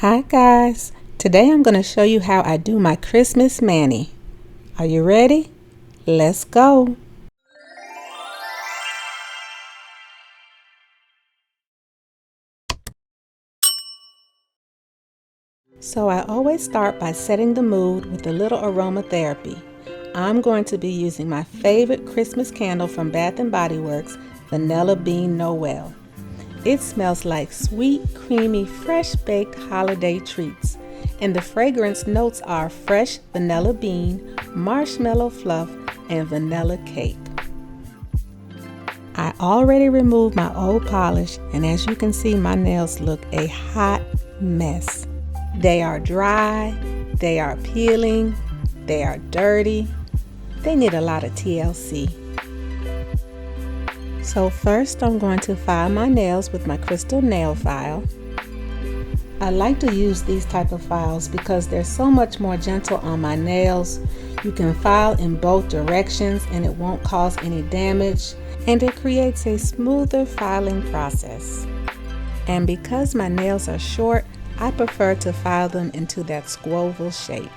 Hi guys, today I'm going to show you how I do my Christmas mani. Are you ready? Let's go! So I always start by setting the mood with a little aromatherapy. I'm going to be using my favorite Christmas candle from Bath & Body Works, Vanilla Bean Noel. It smells like sweet, creamy, fresh-baked holiday treats. And the fragrance notes are fresh vanilla bean, marshmallow fluff, and vanilla cake. I already removed my old polish, and as you can see, my nails look a hot mess. They are dry, they are peeling, they are dirty. They need a lot of TLC. So first I'm going to file my nails with my crystal nail file. I like to use these type of files because they're so much more gentle on my nails. You can file in both directions and it won't cause any damage, and it creates a smoother filing process. And because my nails are short, I prefer to file them into that squoval shape.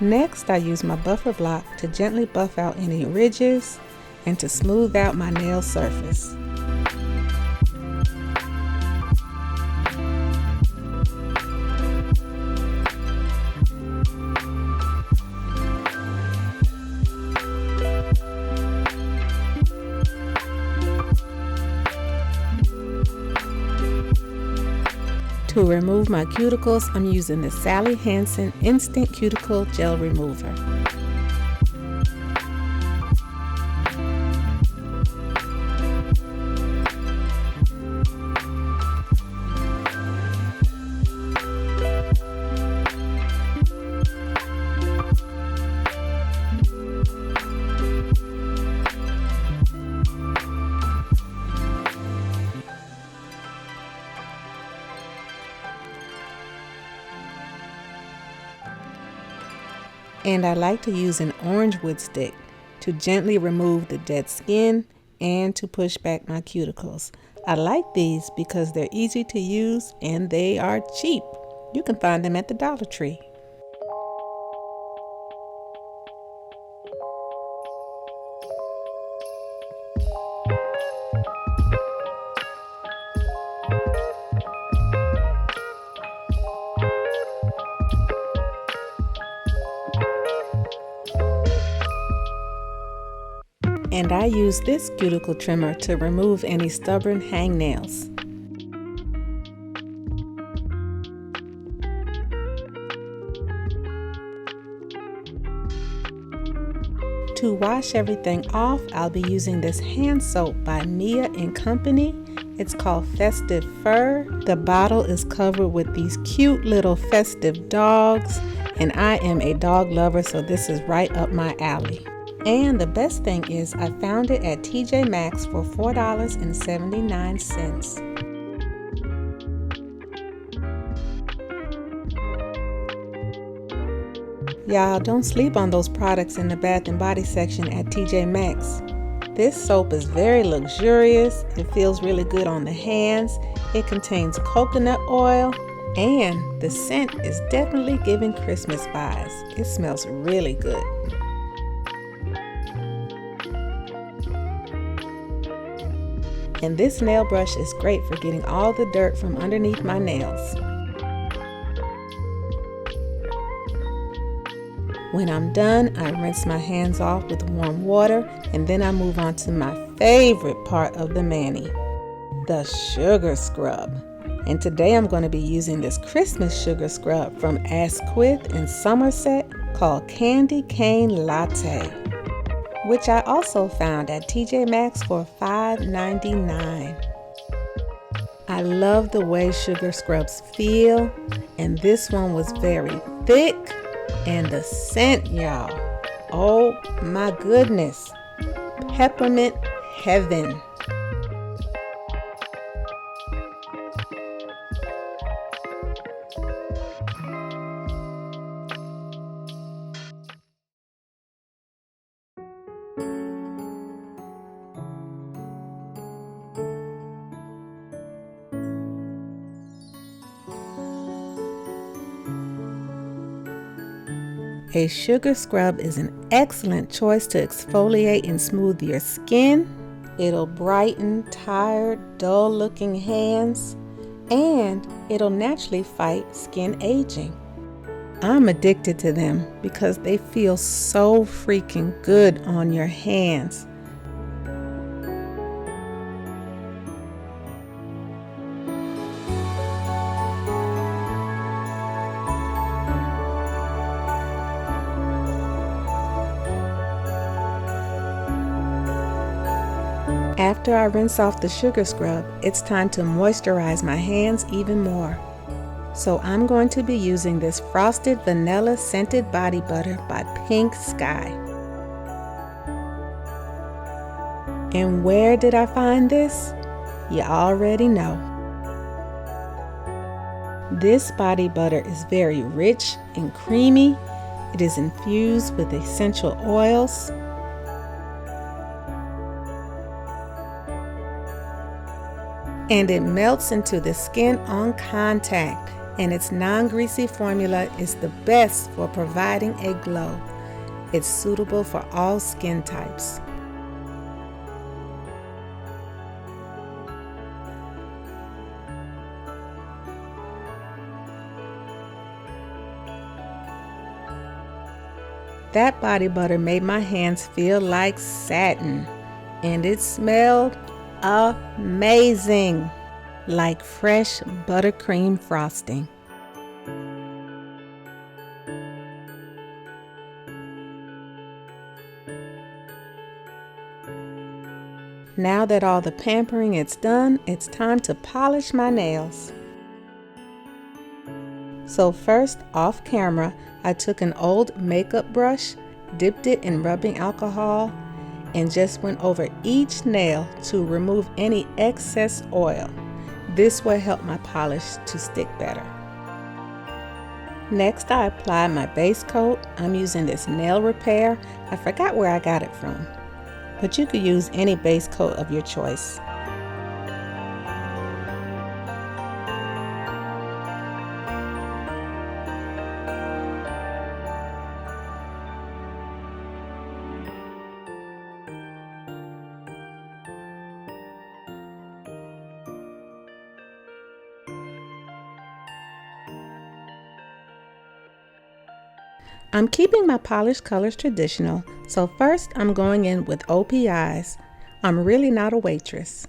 Next, I use my buffer block to gently buff out any ridges and to smooth out my nail surface. To remove my cuticles, I'm using the Sally Hansen Instant Cuticle Gel Remover. And I like to use an orange wood stick to gently remove the dead skin and to push back my cuticles. I like these because they're easy to use and they are cheap. You can find them at the Dollar Tree. And I use this cuticle trimmer to remove any stubborn hangnails. To wash everything off, I'll be using this hand soap by Mia & Company. It's called Festive Fur. The bottle is covered with these cute little festive dogs, and I am a dog lover, so this is right up my alley. And the best thing is I found it at TJ Maxx for $4.79. Y'all, don't sleep on those products in the Bath & Body section at TJ Maxx. This soap is very luxurious, it feels really good on the hands, it contains coconut oil, and the scent is definitely giving Christmas vibes. It smells really good. And this nail brush is great for getting all the dirt from underneath my nails. When I'm done, I rinse my hands off with warm water, and then I move on to my favorite part of the mani, the sugar scrub. And today I'm going to be using this Christmas sugar scrub from Asquith in Somerset called Candy Cane Latte, which I also found at TJ Maxx for $5.99. I love the way sugar scrubs feel, and this one was very thick, and the scent, y'all, oh my goodness, peppermint heaven. A sugar scrub is an excellent choice to exfoliate and smooth your skin. It'll brighten tired, dull-looking hands, and it'll naturally fight skin aging. I'm addicted to them because they feel so freaking good on your hands. After I rinse off the sugar scrub, it's time to moisturize my hands even more. So I'm going to be using this Frosted Vanilla Scented Body Butter by Pink Sky. And where did I find this? You already know. This body butter is very rich and creamy. It is infused with essential oils. And it melts into the skin on contact, and its non-greasy formula is the best for providing a glow. It's suitable for all skin types. That body butter made my hands feel like satin, and it smelled amazing, like fresh buttercream frosting. Now that all the pampering is done, it's time to polish my nails. So first, off camera, I took an old makeup brush, dipped it in rubbing alcohol, and just went over each nail to remove any excess oil. This will help my polish to stick better. Next, I apply my base coat. I'm using this nail repair. I forgot where I got it from, but you could use any base coat of your choice. I'm keeping my polish colors traditional, so first I'm going in with OPIs. I'm really not a waitress.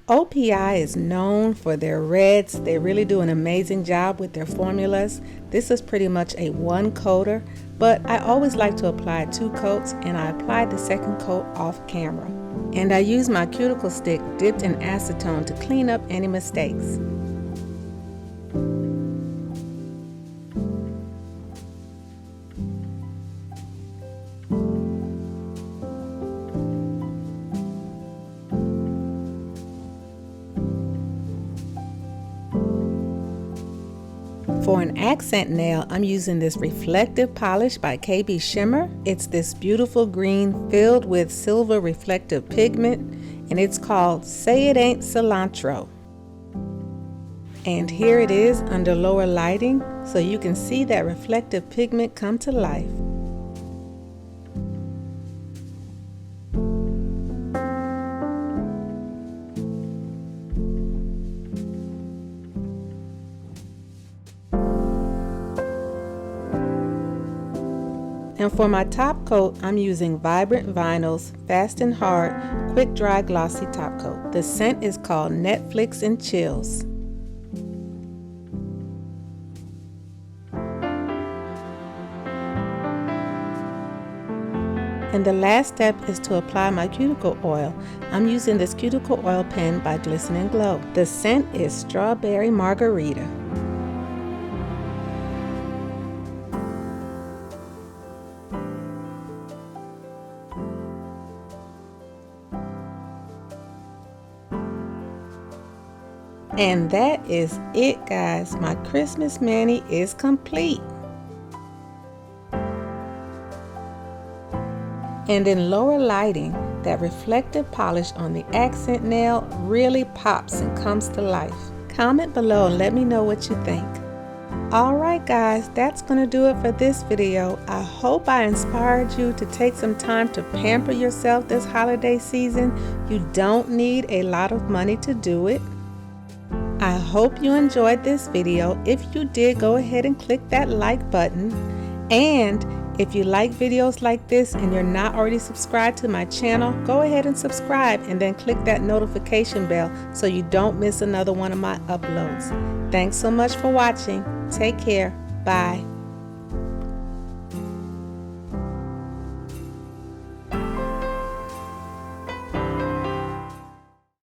OPI is known for their reds. They really do an amazing job with their formulas. This is pretty much a one coater, but I always like to apply 2 coats, and I applied the second coat off camera. And I use my cuticle stick dipped in acetone to clean up any mistakes. For an accent nail, I'm using this reflective polish by KB Shimmer. It's this beautiful green filled with silver reflective pigment, and it's called Say It Ain't Cilantro. And here it is under lower lighting, so you can see that reflective pigment come to life. And for my top coat, I'm using Vibrant Vinyl's Fast and Hard Quick Dry Glossy Top Coat. The scent is called Netflix and Chills. And the last step is to apply my cuticle oil. I'm using this cuticle oil pen by Glisten and Glow. The scent is Strawberry Margarita. And that is it, guys. My Christmas mani is complete. And in lower lighting, that reflective polish on the accent nail really pops and comes to life. Comment below and let me know what you think. Alright guys, that's going to do it for this video. I hope I inspired you to take some time to pamper yourself this holiday season. You don't need a lot of money to do it. I hope you enjoyed this video. If you did, go ahead and click that like button. And if you like videos like this and you're not already subscribed to my channel, go ahead and subscribe and then click that notification bell so you don't miss another one of my uploads. Thanks so much for watching. Take care. Bye.